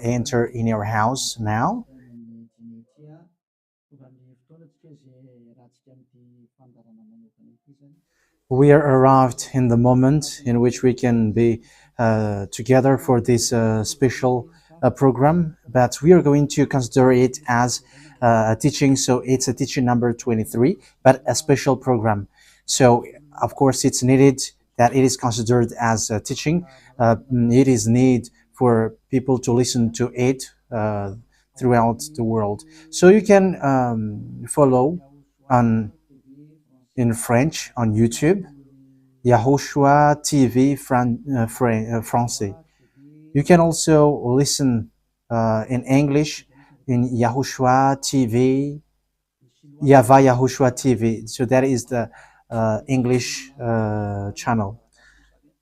enter in your house now. We are arrived in the moment in which we can be together for this special program, but we are going to consider it as a teaching. So it's a teaching number 23, but a special program. So of course it's needed that it is considered as a teaching. It is need for people to listen to it throughout the world. So you can follow on in French on YouTube, YAHOSHUAH TV Français. You can also listen in English in YAHOSHUAH TV, YAHVAH YAHOSHUAH TV. So that is the English channel.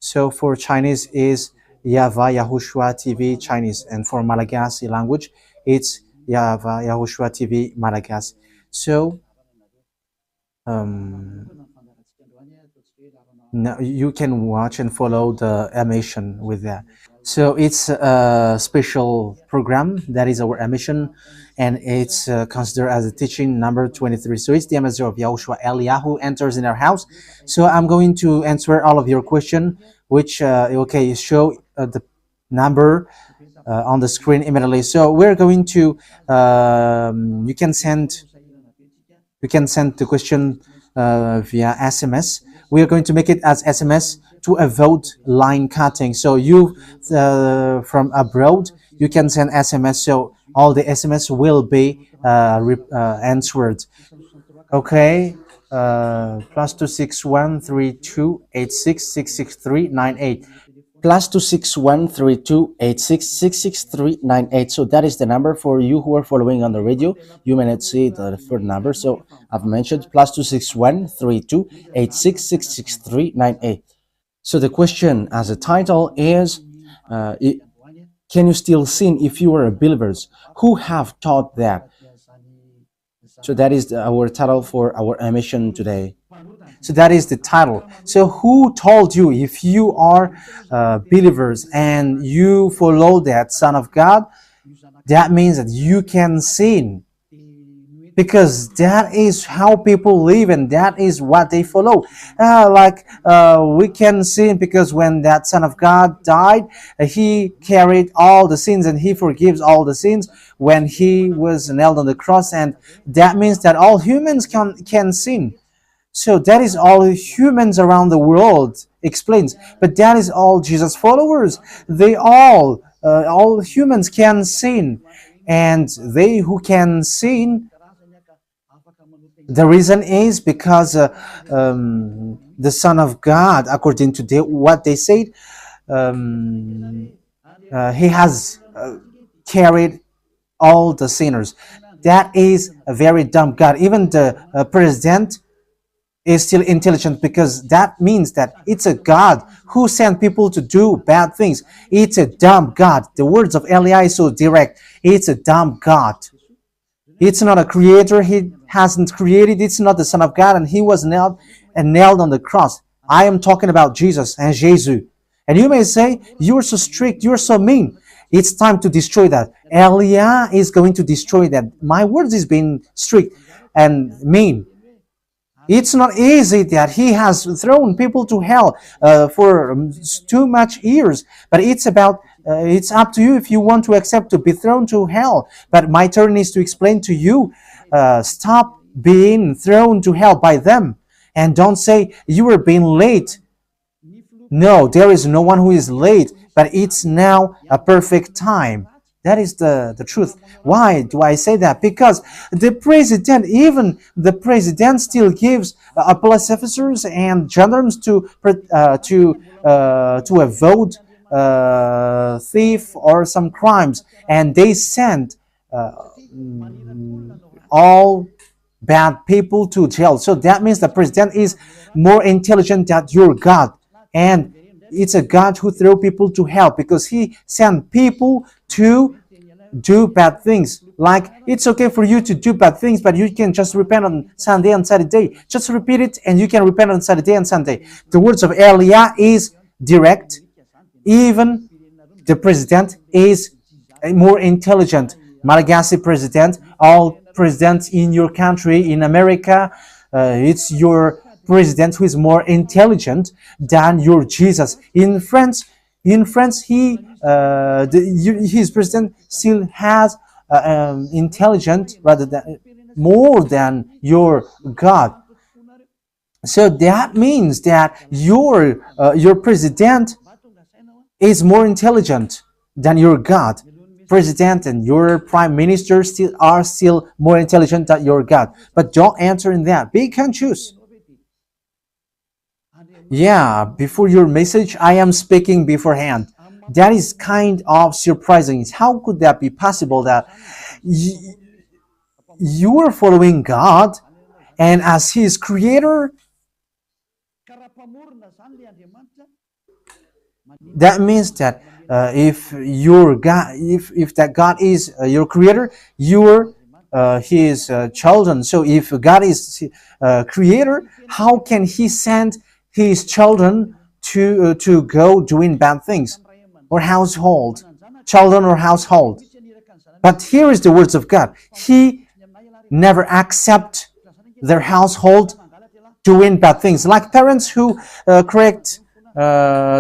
So for Chinese is YAHVAH YAHOSHUAH TV Chinese, and for Malagasy language it's YAHVAH YAHOSHUAH TV Malagasy. So now you can watch and follow the emission with that. So it's a special program that is our emission, and it's considered as a teaching number 23. So it's the ambassador of Yahushua Eliyahu enters in our house. So I'm going to answer all of your question, which okay, show the number on the screen immediately. So we're going to you can send the question via SMS. We are going to make it as SMS to avoid line cutting. So you from abroad, you can send SMS. So all the SMS will be answered. Okay. +2613286666398. +2613286666398. So that is the number for you who are following on the radio. You may not see the third number, so I've mentioned +2613286666398. So the question as a title is, can you still sin if you are believers? Who have taught that? So that is our title for our emission today. So that is the title. So who told you, if you are believers and you follow that Son of God, that means that you can sin? Because that is how people live and that is what they follow. We can sin because when that Son of God died, he carried all the sins and he forgives all the sins when he was nailed on the cross, and that means that all humans can sin. So that is all humans around the world explains. But that is all Jesus followers. They all humans can sin. And they who can sin, the reason is because the Son of God, according to what they said, he has carried all the sinners. That is a very dumb God. Even the president is still intelligent, because that means that it's a God who sent people to do bad things. It's a dumb God. The words of Eli is so direct. It's a dumb God. It's not a creator. He hasn't created. It's not the Son of God, and he was nailed on the cross. I am talking about Jesus and Jesus. And you may say, you're so strict, you're so mean. It's time to destroy that. Eliah is going to destroy that. My words is being strict and mean. It's not easy that he has thrown people to hell for too much years. But it's about, it's up to you if you want to accept to be thrown to hell. But my turn is to explain to you, stop being thrown to hell by them. And don't say you were being late. No, there is no one who is late, but it's now a perfect time. That is the truth. Why do I say that? Because the president, even the president, still gives police officers and gendarmes to avoid thief or some crimes, and they send all bad people to jail. So that means the president is more intelligent than your God, and it's a God who throw people to hell because he sent people to do bad things. Like, it's okay for you to do bad things, but you can just repent on Sunday and Saturday. Just repeat it and you can repent on Saturday and Sunday. The words of Eliah is direct. Even the president is more intelligent. Malagasy president, all presidents in your country, in America, it's your president who is more intelligent than your Jesus. In France, his president still has intelligent rather than more than your God. So that means that your president is more intelligent than your God. President and your prime minister are still more intelligent than your God. But don't answer in that. Pick and choose. Yeah, before your message, I am speaking beforehand. That is kind of surprising. How could that be possible that you are following God and as His creator? That means that if your God, if that God is your creator, you're His children. So if God is creator, how can He send His children to go doing bad things or children or household? But here is the words of God. He never accept their household doing bad things, like parents who correct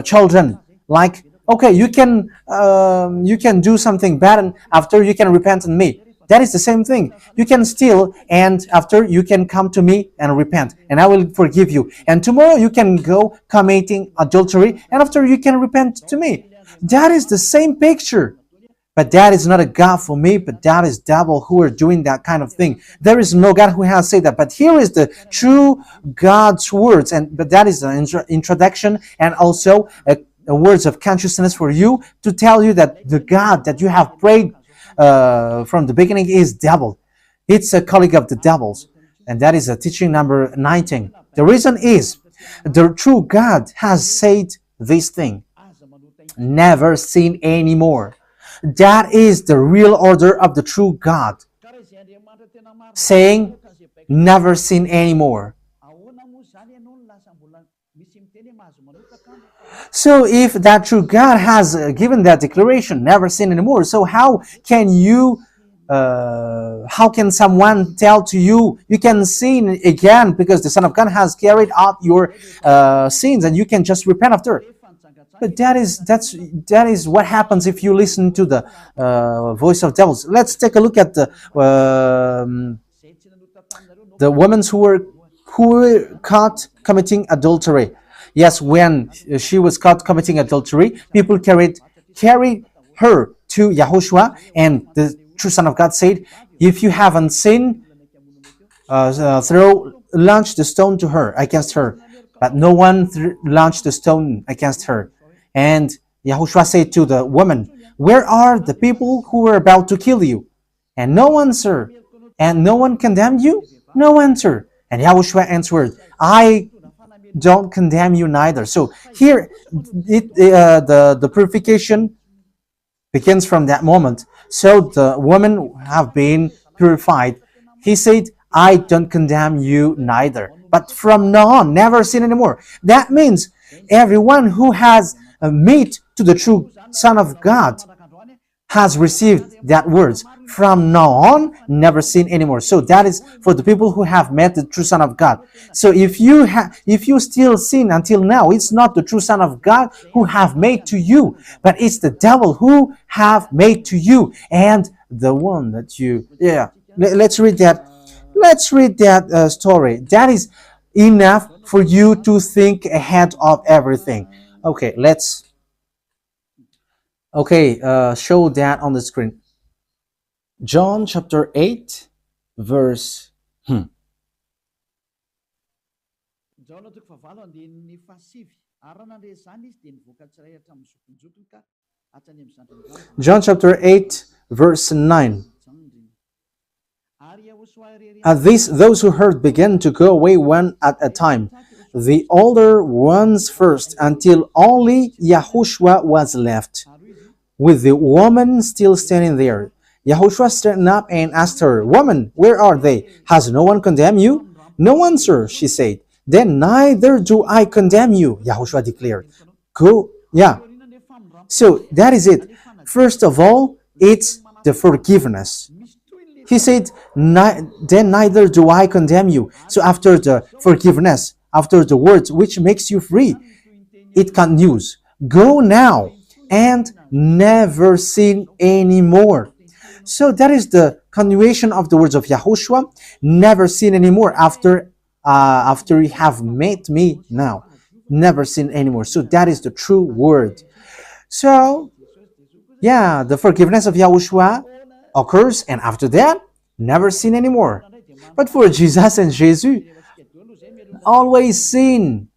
children. Like, okay, you can do something bad, and after you can repent on me. That is the same thing. You can steal, and after you can come to me and repent, and I will forgive you. And tomorrow you can go committing adultery, and after you can repent to me. That is the same picture. But that is not a God for me, but that is devil who are doing that kind of thing. There is no God who has said that. But here is the true God's words, but that is an introduction and also a words of consciousness for you to tell you that the God that you have prayed from the beginning is devil. It's a colleague of the devils. And that is a teaching number 19. The reason is the true God has said this thing. Never sin anymore. That is the real order of the true God. Saying, never sin anymore. So if that true God has given that declaration, never sin anymore, so how can someone tell to you, you can sin again because the Son of God has carried out your sins and you can just repent after? But that is what happens if you listen to the voice of devils. Let's take a look at the women who were caught committing adultery. Yes, when she was caught committing adultery, people carried her to YAHOSHUAH, and the true Son of God said, if you haven't sinned, launch the stone to her, against her. But no one launched the stone against her. And YAHOSHUAH said to the woman, where are the people who were about to kill you? And no answer. And no one condemned you? No answer. And YAHOSHUAH answered, I don't condemn you neither. So here, the purification begins from that moment. So the women have been purified. He said, I don't condemn you neither. But from now on, never sin anymore. That means everyone who has met to the true Son of God has received that words. From now on, never sin anymore. So that is for the people who have met the true Son of God. So if you still sin until now, it's not the true Son of God who have made to you, but it's the devil who have made to you, and the one that you. Yeah. Let's read that. Let's read that story. That is enough for you to think ahead of everything. Okay, let's. Okay, show that on the screen. John chapter 8, verse. John chapter 8, verse 9. At this, those who heard began to go away one at a time, the older ones first, until only YAHOSHUAH was left, with the woman still standing there. YAHOSHUAH straightened up and asked her, Woman, where are they? Has no one condemned you? No one, sir, she said. Then neither do I condemn you, YAHOSHUAH declared. Go, yeah. So that is it. First of all, it's the forgiveness. He said, then neither do I condemn you. So after the forgiveness, after the words which makes you free, it continues. Go now and never sin anymore. So that is the continuation of the words of Yahushua. Never sin anymore after you have met me now. Never sin anymore. So that is the true word. So yeah, the forgiveness of Yahushua occurs, and after that, never sin anymore. But for Jesus and Jesus, always sin.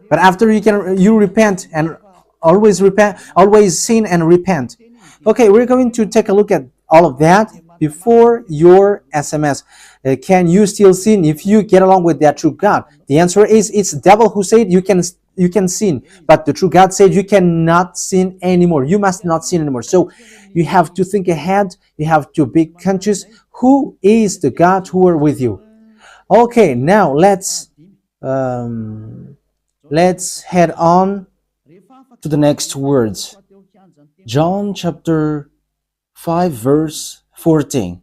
But after you repent and always sin and repent. Okay, we're going to take a look at all of that before your SMS. Can you still sin if you get along with that true God? The answer is it's the devil who said you can sin, but the true God said you cannot sin anymore. You must not sin anymore. So you have to think ahead. You have to be conscious who is the God who are with you. Okay, now let's head on to the next words. John chapter 5 verse 14.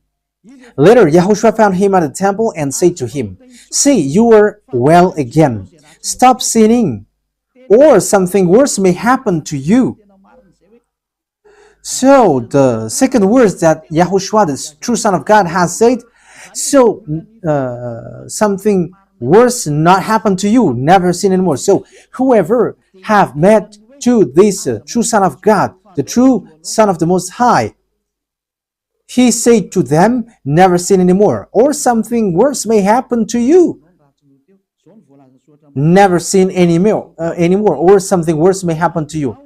Later, Yahushua found him at the temple and said to him, "See, you are well again. Stop sinning, or something worse may happen to you." So the second words that Yahushua, the true Son of God, has said, so something worse not happen to you, never sin anymore. So whoever have met to this true Son of God, the true Son of the Most High, he said to them, never sin anymore, or something worse may happen to you. Never sin anymore, or something worse may happen to you.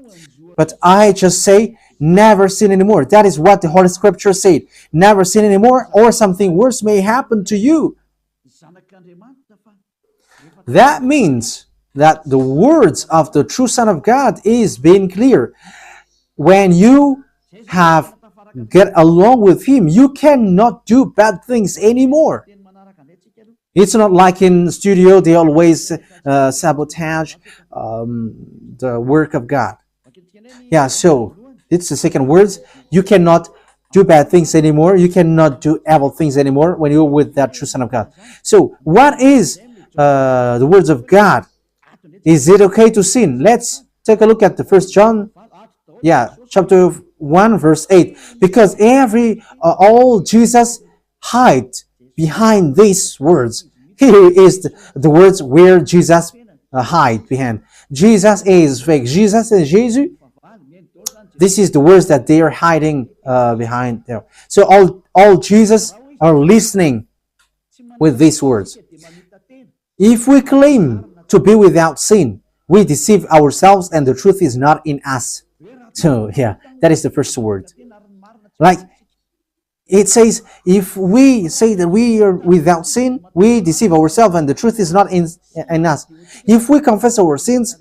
But I just say, never sin anymore. That is what the Holy Scripture said. Never sin anymore, or something worse may happen to you. That means that the words of the true Son of God is being clear. When you have get along with him, you cannot do bad things anymore. It's not like in studio they always sabotage the work of God. Yeah, so it's the second words. You cannot do bad things anymore. You cannot do evil things anymore when you're with that true Son of God. So what is the words of God? Is it okay to sin? Let's take a look at the First John, chapter 1 verse 8. Because all Jesus hide behind these words. Here is the words where Jesus hide behind. Jesus is fake. Jesus and Jesus. This is the words that they are hiding behind there. So all Jesus are listening with these words. If we claim to be without sin, we deceive ourselves and the truth is not in us. So yeah, that is the first word. Like it says, if we say that we are without sin, we deceive ourselves and the truth is not in us. If we confess our sins,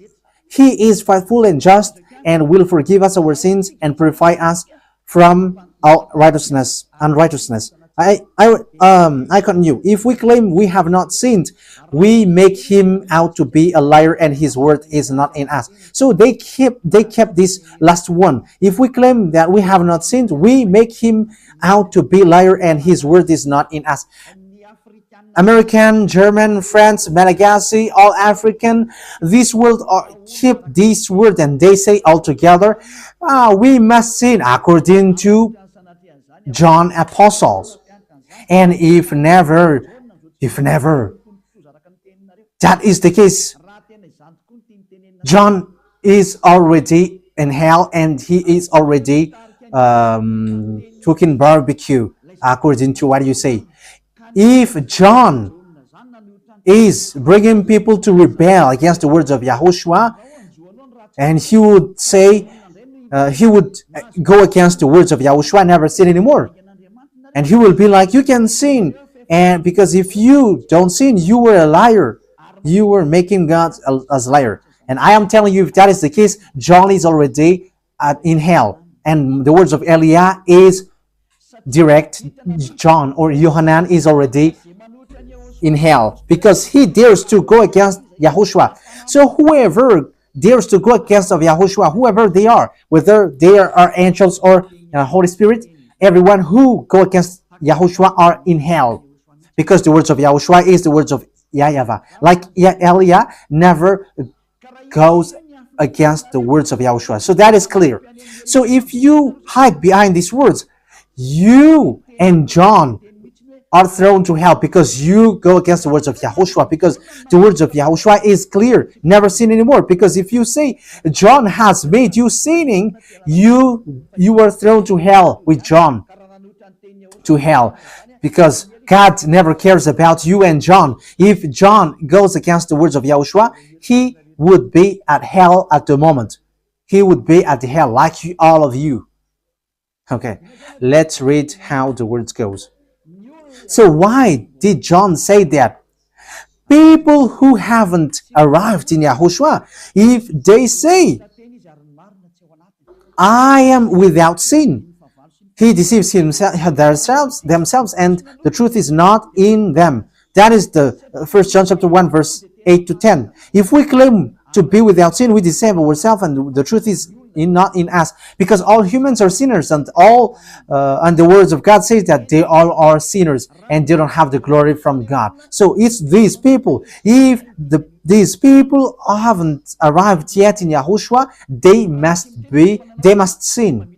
he is faithful and just and will forgive us our sins and purify us from our unrighteousness. I continue. If we claim we have not sinned, we make him out to be a liar and his word is not in us. So they kept this last one. If we claim that we have not sinned, we make him out to be a liar and his word is not in us. American, German, French, Malagasy, all African, this world keep this word and they say all together, we must sin according to John Apostles. And if never, that is the case, John is already in hell and he is already cooking barbecue, according to what you say. If John is bringing people to rebel against the words of Yahushua, and he would say, he would go against the words of Yahushua, never sin anymore. And he will be like, you can sin. And because if you don't sin, you were a liar. You were making God as a liar. And I am telling you, if that is the case, John is already in hell. And the words of Eliah is direct. John or Yohanan is already in hell because he dares to go against Yahushua. So whoever dares to go against of Yahushua, whoever they are, whether they are angels or Holy Spirit, everyone who go against Yahushua are in hell. Because the words of Yahushua is the words of YAHVAH. Like Elia never goes against the words of Yahushua. So that is clear. So if you hide behind these words, you and John are thrown to hell because you go against the words of Yahushua, because the words of Yahushua is clear, never sin anymore. Because if you say John has made you sinning, you are thrown to hell with John, to hell, because God never cares about you and John. If John goes against the words of Yahushua, he would be at hell at the moment. He would be at the hell like all of you. Okay, let's read how the words goes. So why did John say that? People who haven't arrived in Yahushua, if they say, I am without sin, he deceives themselves, and the truth is not in them. That is the 1 John chapter 1, verse 8 to 10. If we claim to be without sin, we deceive ourselves, and the truth is not in us, because all humans are sinners, and the words of God says that they all are sinners and they don't have the glory from God. So it's these people. If these people haven't arrived yet in Yahushua, they must sin.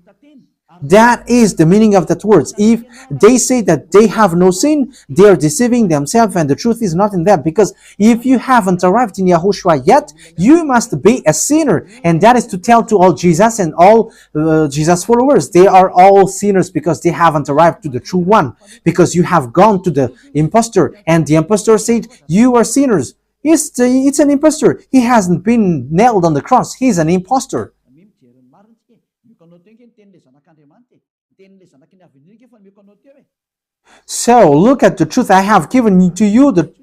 That is the meaning of that words. If they say that they have no sin, they are deceiving themselves, and the truth is not in them. Because if you haven't arrived in Yahushua yet, you must be a sinner. And that is to tell to all Jesus and all Jesus followers. They are all sinners because they haven't arrived to the true one. Because you have gone to the impostor, and the impostor said, you are sinners. It's an impostor. He hasn't been nailed on the cross. He's an impostor. So look at the truth I have given to you, the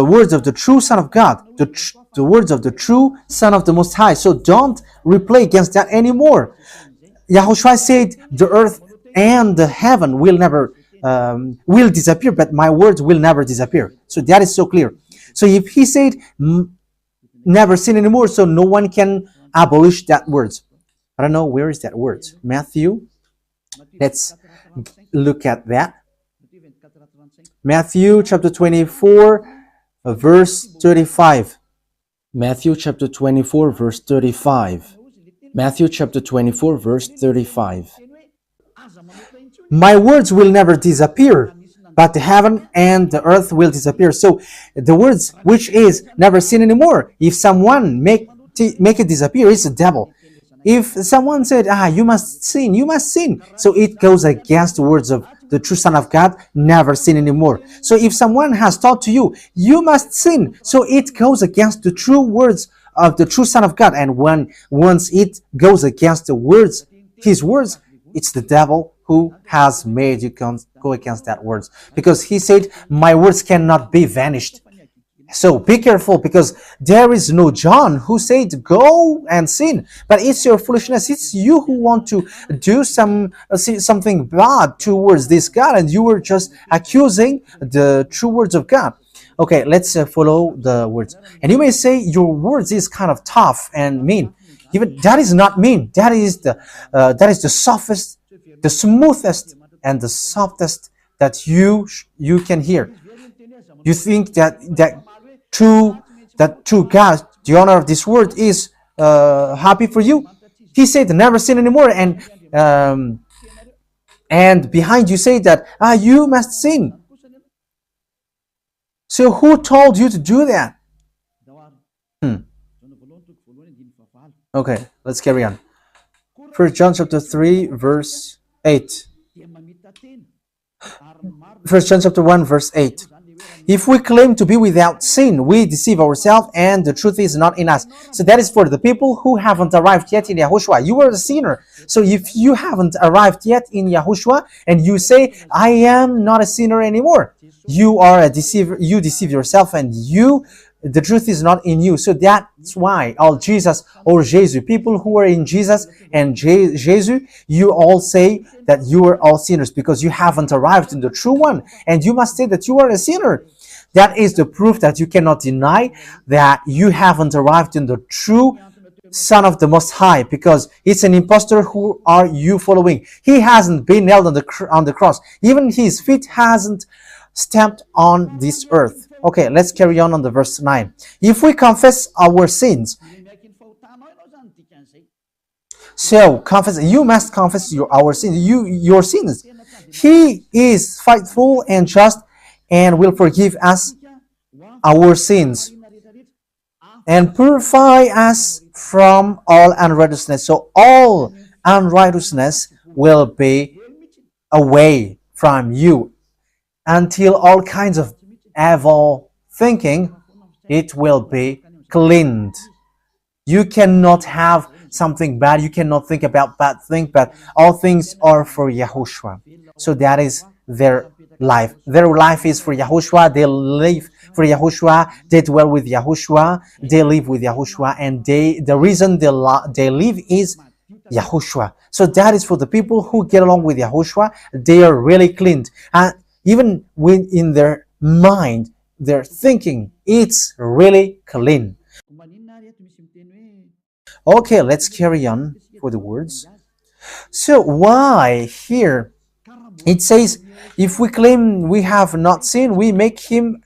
words of the true Son of God, the words of the true Son of the Most High. So don't replay against that anymore. Yahushua said the earth and the heaven will never will disappear, but my words will never disappear. So that is so clear. So if he said never sin anymore, so no one can abolish that words. I don't know, where is that words? Matthew. Let's look at that. Matthew chapter 24, verse 35. Matthew chapter 24, verse 35. Matthew chapter 24, verse 35. My words will never disappear, but the heaven and the earth will disappear. So the words which is never sin anymore, if someone make it disappear, it's the devil. If someone said, you must sin, so it goes against the words of the true Son of God, never sin anymore. So if someone has taught to you, you must sin, so it goes against the true words of the true Son of God. And once it goes against the words, his words, it's the devil who has made you go against that words. Because he said, my words cannot be vanished. So be careful, because there is no John who said go and sin, but it's your foolishness. It's you who want to do something bad towards this God, and you were just accusing the true words of God. Okay, let's follow the words. And you may say your words is kind of tough and mean. Even that is not mean. That is the softest, the smoothest, and the softest that you can hear. You think that true God, the owner of this world, is happy for you? He said never sin anymore, and behind you say that you must sin. So who told you to do that? Okay, let's carry on. 1 John chapter 3, verse 8. 1 John chapter 1, verse 8. If we claim to be without sin, we deceive ourselves, and the truth is not in us. So that is for the people who haven't arrived yet in Yahushua. You are a sinner. So if you haven't arrived yet in Yahushua, and you say, I am not a sinner anymore, you are a deceiver. You deceive yourself, and the truth is not in you. So that's why all Jesus or Jesus, people who are in Jesus and Jesus, you all say that you are all sinners, because you haven't arrived in the true one, and you must say that you are a sinner. That is the proof that you cannot deny that you haven't arrived in the true Son of the Most High, because it's an impostor. Who are you following? He hasn't been nailed on the cross. Even his feet hasn't stamped on this earth. Okay, let's carry on the verse 9. If we confess our sins, so confess, you must confess our sins, your sins. He is faithful and just and will forgive us our sins and purify us from all unrighteousness. So all unrighteousness will be away from you until all kinds of evil thinking, it will be cleaned. You cannot have something bad. You cannot think about bad things, but all things are for Yahushua. So that is their life. Their life is for Yahushua. They live for Yahushua. They dwell with Yahushua. They live with Yahushua. And the reason they live is Yahushua. So that is for the people who get along with Yahushua. They are really cleaned. And even in their mind, their thinking, it's really clean. Okay, let's carry on for the words. So why here it says, if we claim we have not sinned, we make him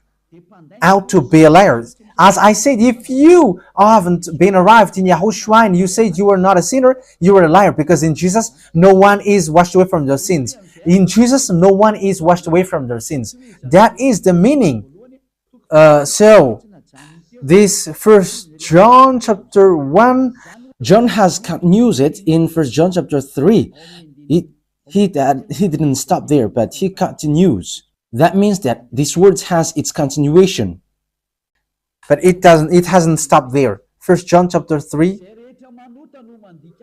out to be a liar. As I said, if you haven't been arrived in Yahushua and you said you are not a sinner, you are a liar, because in Jesus no one is washed away from their sins. In Jesus no one is washed away from their sins. That is the meaning. So this First John chapter 1, John has continued it in First John chapter 3. He didn't stop there, but he continues. That means that this word has its continuation. But it hasn't stopped there. First John chapter 3,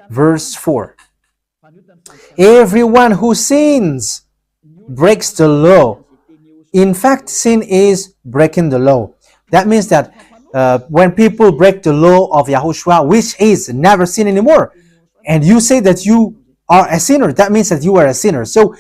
verse 4. Everyone who sins breaks the law. In fact, sin is breaking the law. That means that when people break the law of Yahushua, which is never sin anymore, and you say that you are a sinner, that means that you are a sinner. So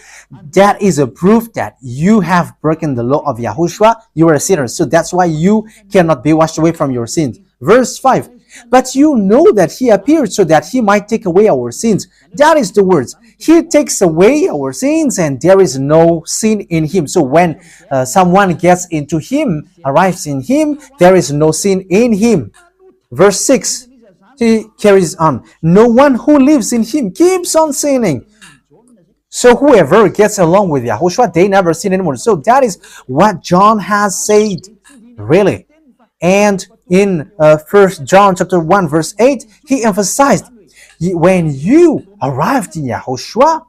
that is a proof that you have broken the law of Yahushua. You are a sinner. So that's why you cannot be washed away from your sins. Verse 5. But you know that he appeared so that he might take away our sins. That is the words. He takes away our sins and there is no sin in him. So when someone gets into him, arrives in him, there is no sin in him. Verse 6. He carries on. No one who lives in him keeps on sinning. So whoever gets along with Yahushua, they never sin anymore. So that is what John has said, really. And in 1 John chapter 1 verse 8, he emphasized, when you arrived in Yahushua,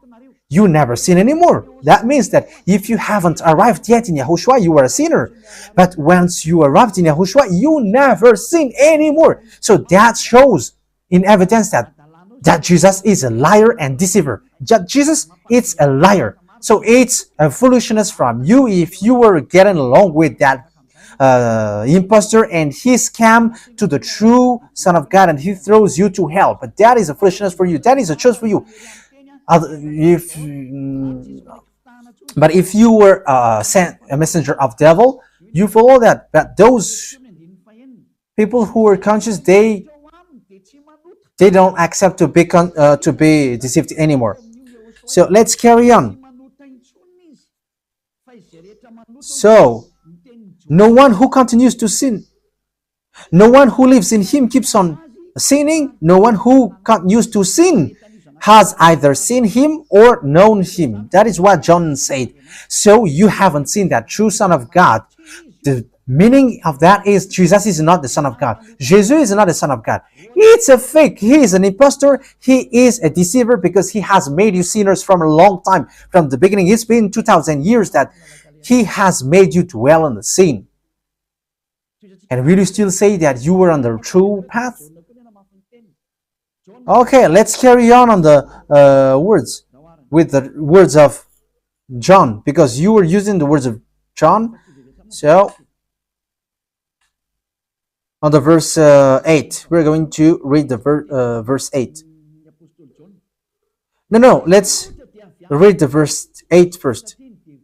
you never sin anymore. That means that if you haven't arrived yet in Yahushua, you are a sinner. But once you arrived in Yahushua, you never sin anymore. So that shows in evidence that Jesus is a liar and deceiver. Jesus is a liar. So it's a foolishness from you if you were getting along with that impostor and he scam to the true Son of God and he throws you to hell. But that is a foolishness for you. That is a choice for you. But if you were sent a messenger of devil, you follow that. But those people who are conscious, they don't accept to be deceived anymore. So let's carry on. So no one who continues to sin, no one who lives in him keeps on sinning. No one who continues to sin has either seen him or known him. That is what John said. So you haven't seen that true Son of God. The meaning of that is Jesus is not the Son of God. Jesus is not the Son of God. It's a fake. He is an impostor. He is a deceiver because he has made you sinners from a long time. From the beginning, it's been 2,000 years that he has made you dwell in the sin. And will you still say that you were on the true path? Okay, let's carry on the words with the words of John, because you were using the words of John. So on the verse 8, we're going to read the verse 8. No, let's read the verse 8 first.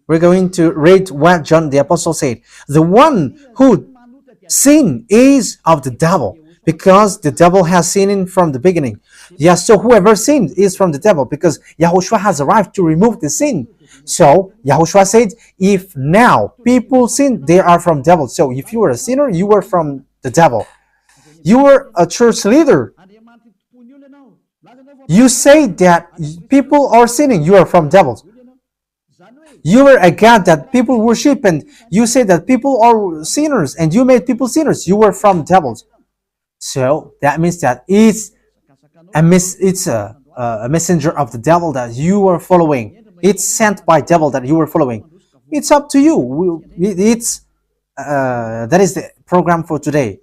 We're going to read what John the Apostle said. The one who sin is of the devil, because the devil has sinned from the beginning. Yes, so whoever sinned is from the devil, because Yahushua has arrived to remove the sin. So Yahushua said, if now people sin, they are from devil. So if you were a sinner, you were from the devil. You were a church leader. You say that people are sinning, you are from devils. You were a God that people worship, and you say that people are sinners, and you made people sinners, you were from devils. So that means that it's a messenger of the devil that you are following. It's sent by devil that you are following. It's up to you. That is the program for today.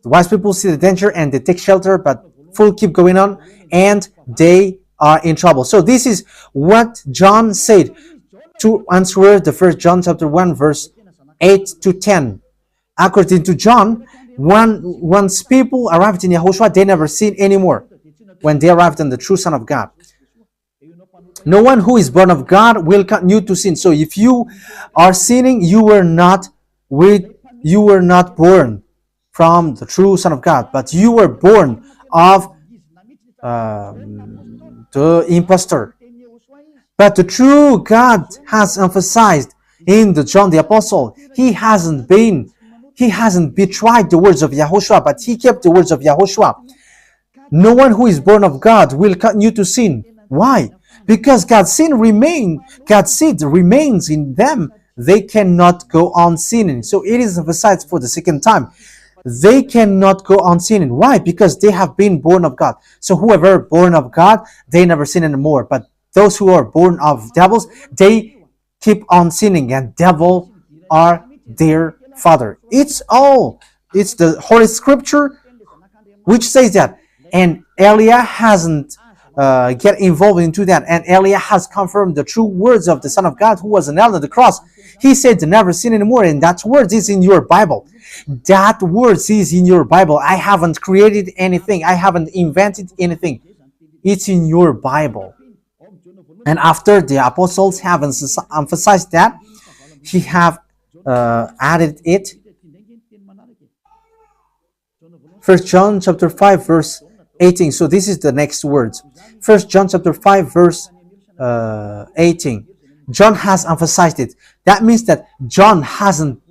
The wise people see the danger and they take shelter, but fool keep going on and they are in trouble. So this is what John said to answer the 1 John chapter 1 verse 8 to 10. According to John, once people arrived in Yahushua, they never sin anymore when they arrived in the true Son of God. No one who is born of God will continue to sin. So if you are sinning, you were not born from the true Son of God, but you were born of the impostor. But the true God has emphasized in the John the Apostle, he hasn't betrayed the words of Yahushua, but he kept the words of Yahushua. No one who is born of God will continue to sin. Why? Because God's seed remains in them. They cannot go on sinning. So it is emphasized for the second time. They cannot go on sinning. Why? Because they have been born of God. So whoever born of God, they never sin anymore. But those who are born of devils, they keep on sinning, and devil are their father. It's the Holy Scripture which says that. And Elia hasn't get involved into that, and Elia has confirmed the true words of the Son of God who was nailed on the cross. He said to never sin anymore, and that word is in your Bible. That word is in your Bible. I haven't created anything. I haven't invented anything. It's in your Bible. And after the apostles have emphasized that, he have added it. 1 John chapter 5 verse 18. So this is the next words. 1 John chapter 5 verse 18. John has emphasized it. That means that John hasn't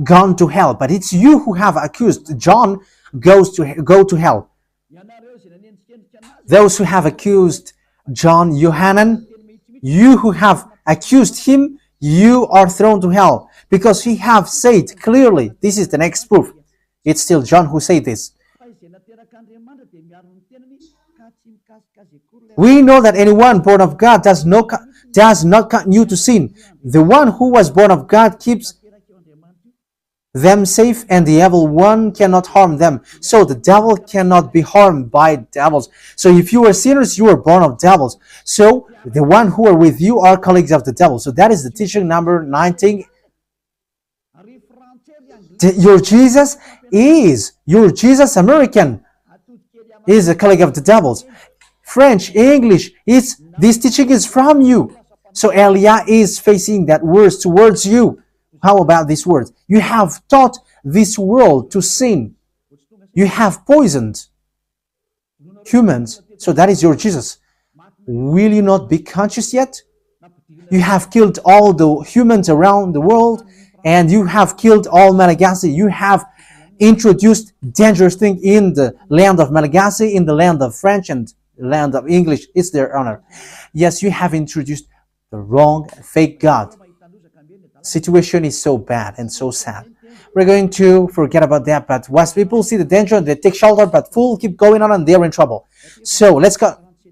gone to hell, but it's you who have accused John go to hell. Those who have accused John Yohanan, you who have accused him, you are thrown to hell, because he have said clearly. This is the next proof. It's still John who said this. We know that anyone born of God does not continue to sin. The one who was born of God keeps them safe, and the evil one cannot harm them. So the devil cannot be harmed by devils. So if you are sinners, you are born of devils. So the one who are with you are colleagues of the devil. So that is the teaching number 19. Your Jesus American is a colleague of the devils. French, English, this teaching is from you. So Elia is facing that words towards you. How about these words? You have taught this world to sin. You have poisoned humans. So that is your Jesus. Will you not be conscious yet? You have killed all the humans around the world, and you have killed all Malagasy. You have introduced dangerous things in the land of Malagasy, in the land of French, and the land of English. It's their honor. Yes, you have introduced the wrong, fake God. Situation is so bad and so sad. We're going to forget about that, but once people see the danger, they take shelter, but fools keep going on and they're in trouble. So let's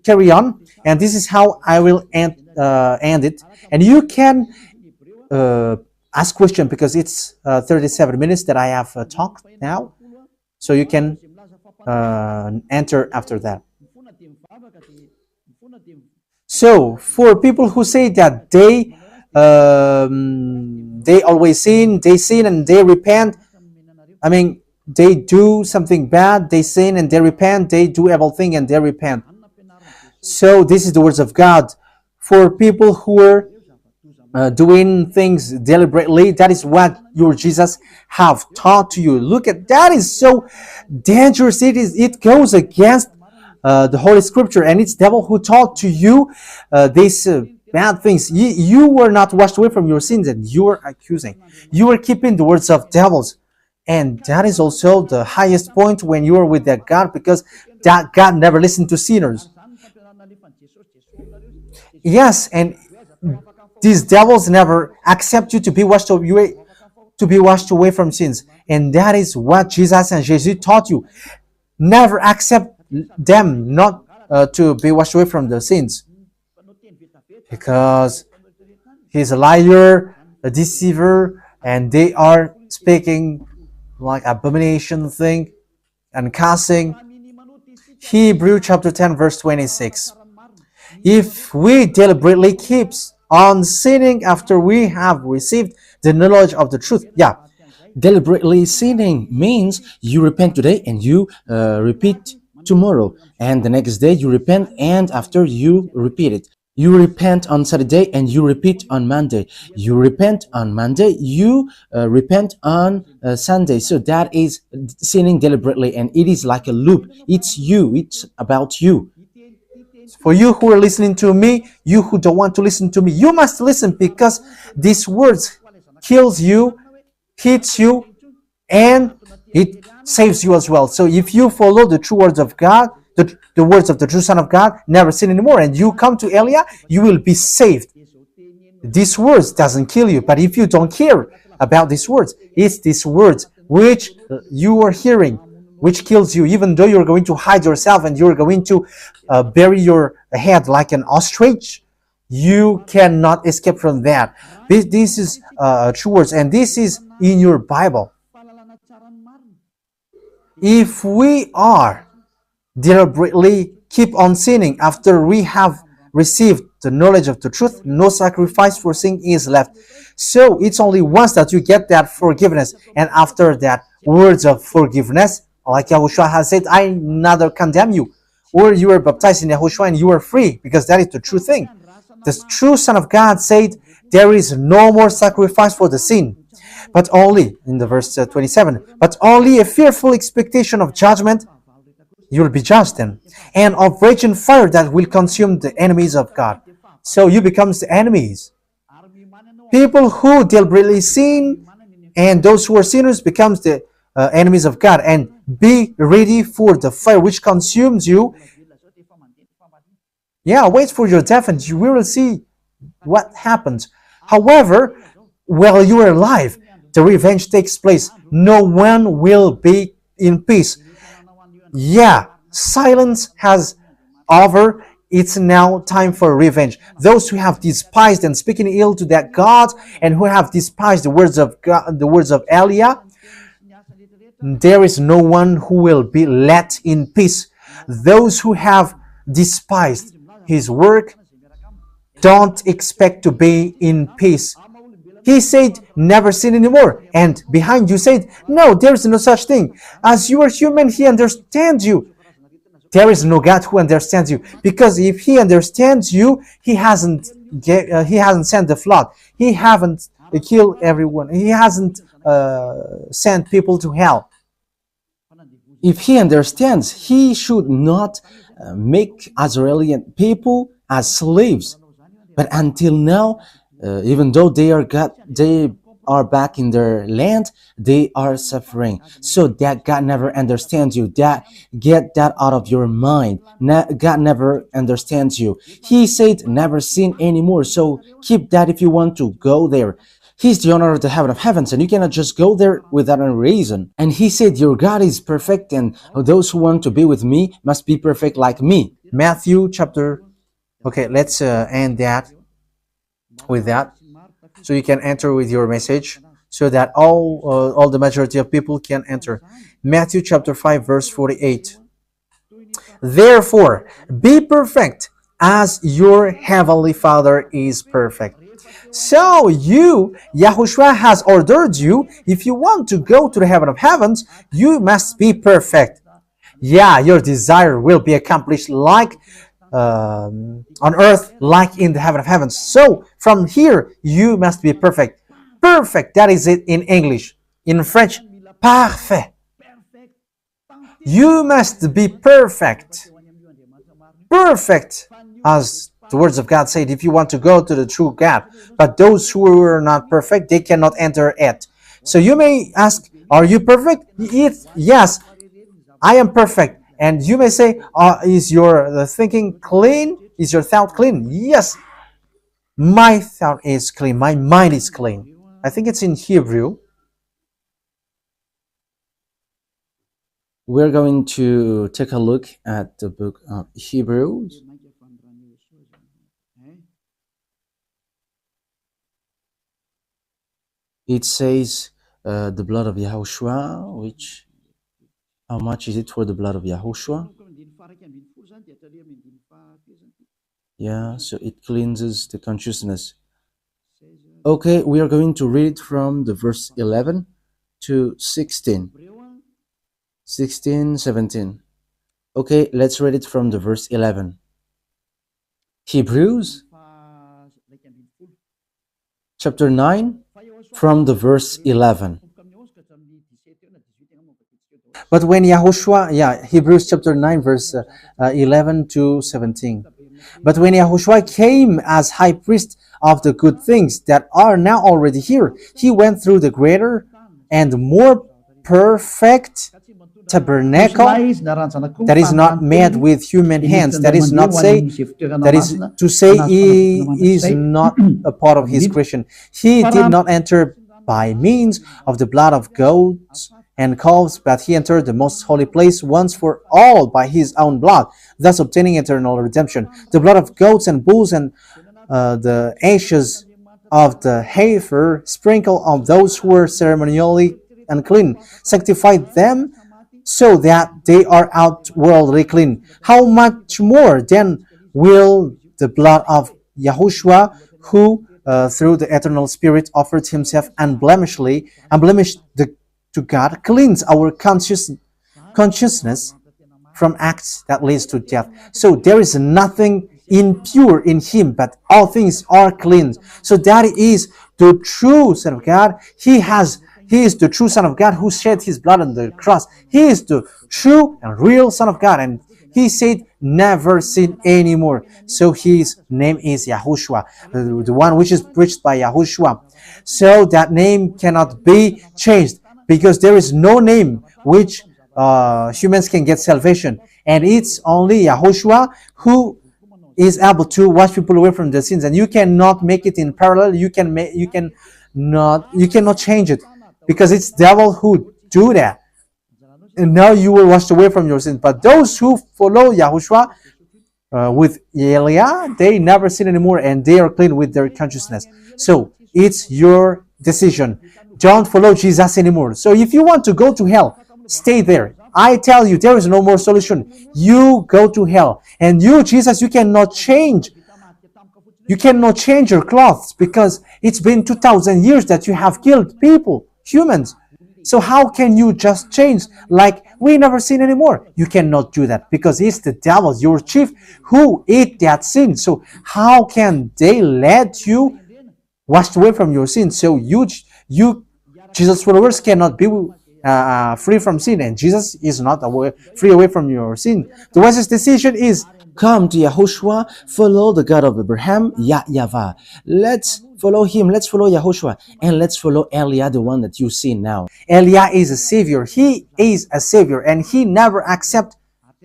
carry on, and this is how I will end it. And you can ask question, because it's 37 minutes that I have talked now, so you can enter after that. So for people who say that they always sin, and they repent. I mean, they do something bad, they sin and they repent. They do evil thing and they repent. So this is the words of God for people who are doing things deliberately. That is what your Jesus have taught to you. Look at that, is so dangerous. It goes against the Holy Scripture, and it's devil who taught to you these bad things. You were not washed away from your sins, and you are accusing. You are keeping the words of devils, and that is also the highest point when you are with that God, because that God never listened to sinners. Yes, and these devils never accept you to be washed away from sins, and that is what Jesus and Jesus taught you. Never accept them not to be washed away from the sins, because he's a liar, a deceiver, and they are speaking like abomination thing and cussing. Hebrew chapter 10 verse 26. If we deliberately keep on sinning after we have received the knowledge of the truth, Deliberately sinning means you repent today and you repeat tomorrow, and the next day you repent, and after you repeat it. You repent on Saturday and you repeat on Monday. You repent on Monday, you repent on Sunday. So that is sinning deliberately, and it is like a loop. It's you, it's about you. for you who are listening to me, you who don't want to listen to me, you must listen, because these words kills you, hits you, and it saves you as well. So if you follow the true words of God, the words of the true Son of God, never sin anymore, and you come to Elia, you will be saved. These words doesn't kill you, but if you don't care about these words, it's these words which you are hearing which kills you, even though you're going to hide yourself and you're going to bury your head like an ostrich. You cannot escape from that. This is true words, and this is in your Bible. If we are deliberately keep on sinning after we have received the knowledge of the truth, no sacrifice for sin is left. So it's only once that you get that forgiveness, and after that words of forgiveness, like YAHOSHUAH has said, I neither condemn you. Or you were baptized in YAHOSHUAH and you are free, because that is the true thing. The true Son of God said, there is no more sacrifice for the sin, but only, in the verse 27, but only a fearful expectation of judgment. You will be judged then, and of raging fire that will consume the enemies of God. So you become the enemies. People who deliberately sin and those who are sinners becomes the enemies of God, and be ready for the fire which consumes you. Wait for your death and you will see what happens. However, while you are alive, the revenge takes place. No one will be in peace. Silence has over. It's now time for revenge. Those who have despised and speaking ill to that God, and who have despised the words of God, the words of Elia, there is no one who will be let in peace. Those who have despised his work don't expect to be in peace. He said, never sin anymore. And behind you said, no, there is no such thing. As you are human, he understands you. There is no God who understands you, because if he understands you, he hasn't sent the flood. He haven't killed everyone. He hasn't sent people to hell. If he understands, he should not make Israeli people as slaves. But until now, even though they are back in their land, they are suffering. So that God never understands you. Get that out of your mind. God never understands you. He said never sin anymore. So keep that if you want to go there. He's the owner of the heaven of heavens, and you cannot just go there without a reason. And he said, your God is perfect, and those who want to be with me must be perfect like me. Matthew chapter... Okay, let's end that with that, so you can enter with your message, so that all the majority of people can enter. Matthew chapter 5 verse 48. Therefore, be perfect as your heavenly Father is perfect. So YAHOSHUAH has ordered you, if you want to go to the heaven of heavens, you must be perfect. Your desire will be accomplished like on earth like in the heaven of heavens. So from here, you must be perfect. Perfect, that is it in English. In French, parfait. You must be perfect. Perfect, as the words of God said, if you want to go to the true God. But those who are not perfect, they cannot enter it. So you may ask, are you perfect? Yes, I am perfect. And you may say, is your thinking clean? Is your thought clean? Yes, my thought is clean. My mind is clean. I think it's in Hebrew. We're going to take a look at the book of Hebrews. It says the blood of Yahushua, which, how much is it for the blood of Yahushua? Yeah, so it cleanses the consciousness. Okay, we are going to read from the verse 11 to 16. 16, 17. Okay, let's read it from the verse 11. Hebrews chapter 9 from the verse 11. But when Yahushua, Hebrews chapter 9 verse 11 to 17. But when Yahushua came as high priest of the good things that are now already here, he went through the greater and more perfect tabernacle that is not made with human hands. That is to say he is not a part of his creation. He did not enter by means of the blood of goats and calves, but he entered the most holy place once for all by his own blood, thus obtaining eternal redemption. The blood of goats and bulls and the ashes of the heifer sprinkled on those who were ceremonially unclean sanctified them so that they are outwardly clean. How much more then will the blood of Yahushua, who through the eternal Spirit offered himself unblemished to God, cleanse our consciousness from acts that leads to death. So there is nothing impure in him, but all things are clean. So that is the true Son of God. He is the true Son of God who shed his blood on the cross. He is the true and real Son of God. And he said, never sin anymore. So his name is Yahushua, the one which is preached by Yahushua. So that name cannot be changed because there is no name which humans can get salvation. And it's only Yahushua who is able to wash people away from their sins. And you cannot make it in parallel. You cannot change it, because it's devil who do that. And now you will wash away from your sins. But those who follow Yahushua with Elia, they never sin anymore, and they are clean with their consciousness. So it's your decision. Don't follow Jesus anymore. So if you want to go to hell, stay there. I tell you, there is no more solution. You go to hell. And you, Jesus, you cannot change. You cannot change your clothes, because it's been 2,000 years that you have killed people, humans. So how can you just change like we never sin anymore? You cannot do that, because it's the devil, your chief, who ate that sin. So how can they let you wash away from your sin? So you Jesus followers cannot be free from sin, and Jesus is not free away from your sin. The wisest decision is come to Yahushua, follow the God of Abraham, YAHVAH. Let's follow him, let's follow Yahushua, and let's follow Elia, the one that you see now. Elia is a savior. He is a savior, and he never accept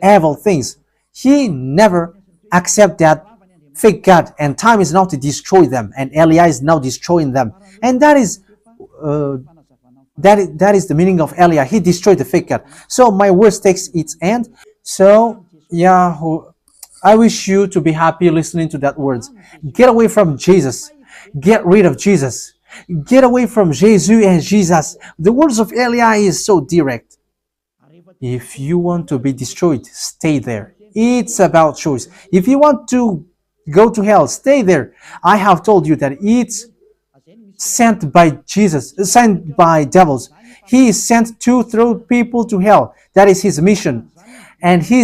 evil things. He never accept that fake God, and time is now to destroy them, and Elia is now destroying them. And that is the meaning of Elia. He destroyed the fake God. So my words takes its end. So I wish you to be happy listening to that words. Get away from Jesus. Get rid of Jesus. Get away from Jesus and Jesus. The words of Elia is so direct. If you want to be destroyed, stay there. It's about choice. If you want to go to hell, stay there. I have told you that it's sent by Jesus, sent by devils. He is sent to throw people to hell. That is his mission. and he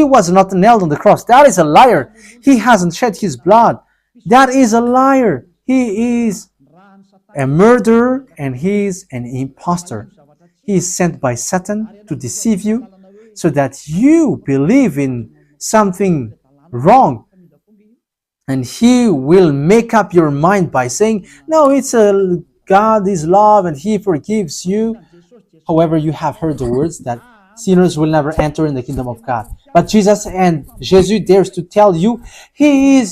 was not nailed on the cross. That is a liar. He hasn't shed his blood. That is a liar. He is a murderer and he is an impostor. He is sent by Satan to deceive you so that you believe in something wrong, and he will make up your mind by saying, no, it's a God is love and he forgives you. However, you have heard the words that sinners will never enter in the kingdom of God. But Jesus dares to tell you he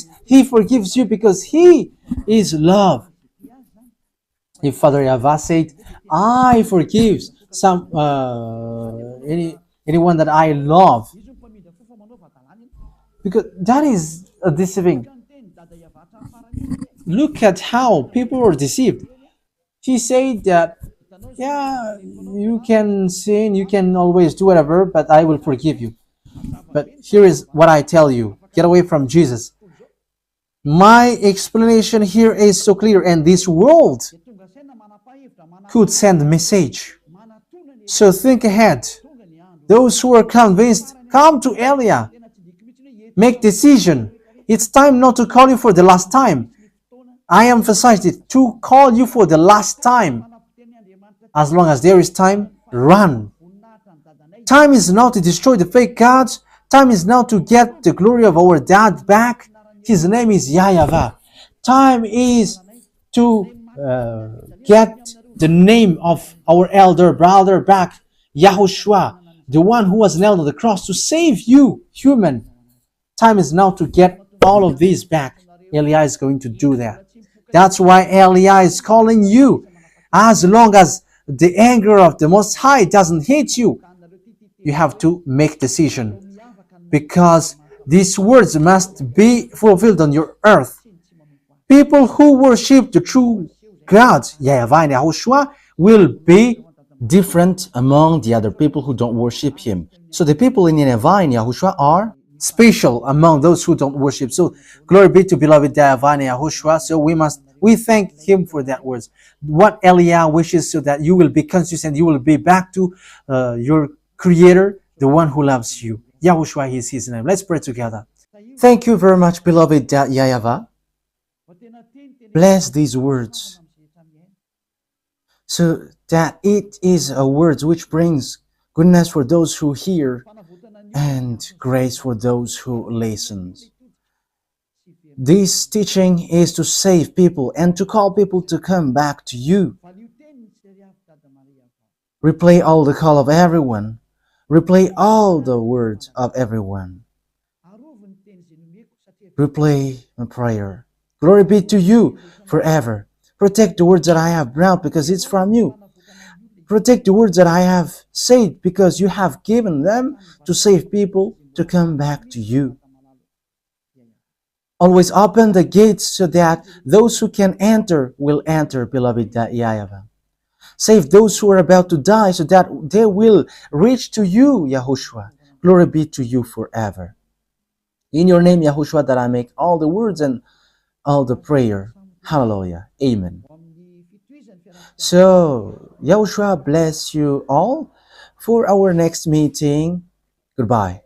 forgives you because he is love. If Father YAHVAH said, I forgive anyone that I love, because that is a deceiving. Look at how people are deceived. He said that, yeah, you can sin, you can always do whatever, but I will forgive you. But here is what I tell you: get away from Jesus. My explanation here is so clear, and this world could send a message. So think ahead. Those who are convinced, come to Elia. Make decision. It's time not to call you for the last time. I emphasized it, to call you for the last time. As long as there is time, run. Time is now to destroy the fake gods. Time is now to get the glory of our dad back. His name is YAHVAH. Time is to get the name of our elder brother back, YAHOSHUAH, the one who was nailed on the cross to save you, human. Time is now to get all of these back. Elia is going to do that. That's why Elia is calling you. As long as the anger of the Most High doesn't hit you, you have to make decision, because these words must be fulfilled on your earth. People who worship the true God, YAHVAH and YAHOSHUAH, will be different among the other people who don't worship him. So the people in YAHVAH and YAHOSHUAH are special among those who don't worship. So glory be to beloved YAHVAH and YAHOSHUAH. So we thank him for that words. What Elia wishes, so that you will be conscious and you will be back to your Creator, the one who loves you. YAHOSHUAH is his name. Let's pray together. Thank you very much, beloved YAHVAH. Bless these words, so that it is a word which brings goodness for those who hear and grace for those who listen. This teaching is to save people and to call people to come back to you. Replay all the call of everyone. Replay all the words of everyone. Replay my prayer. Glory be to you forever. Protect the words that I have brought, because it's from you. Protect the words that I have said, because you have given them to save people to come back to you. Always open the gates so that those who can enter will enter, beloved YAHVAH. Save those who are about to die so that they will reach to you, YAHOSHUAH. Glory be to you forever. In your name, YAHOSHUAH, that I make all the words and all the prayer. Hallelujah. Amen. So, YAHOSHUAH bless you all for our next meeting. Goodbye.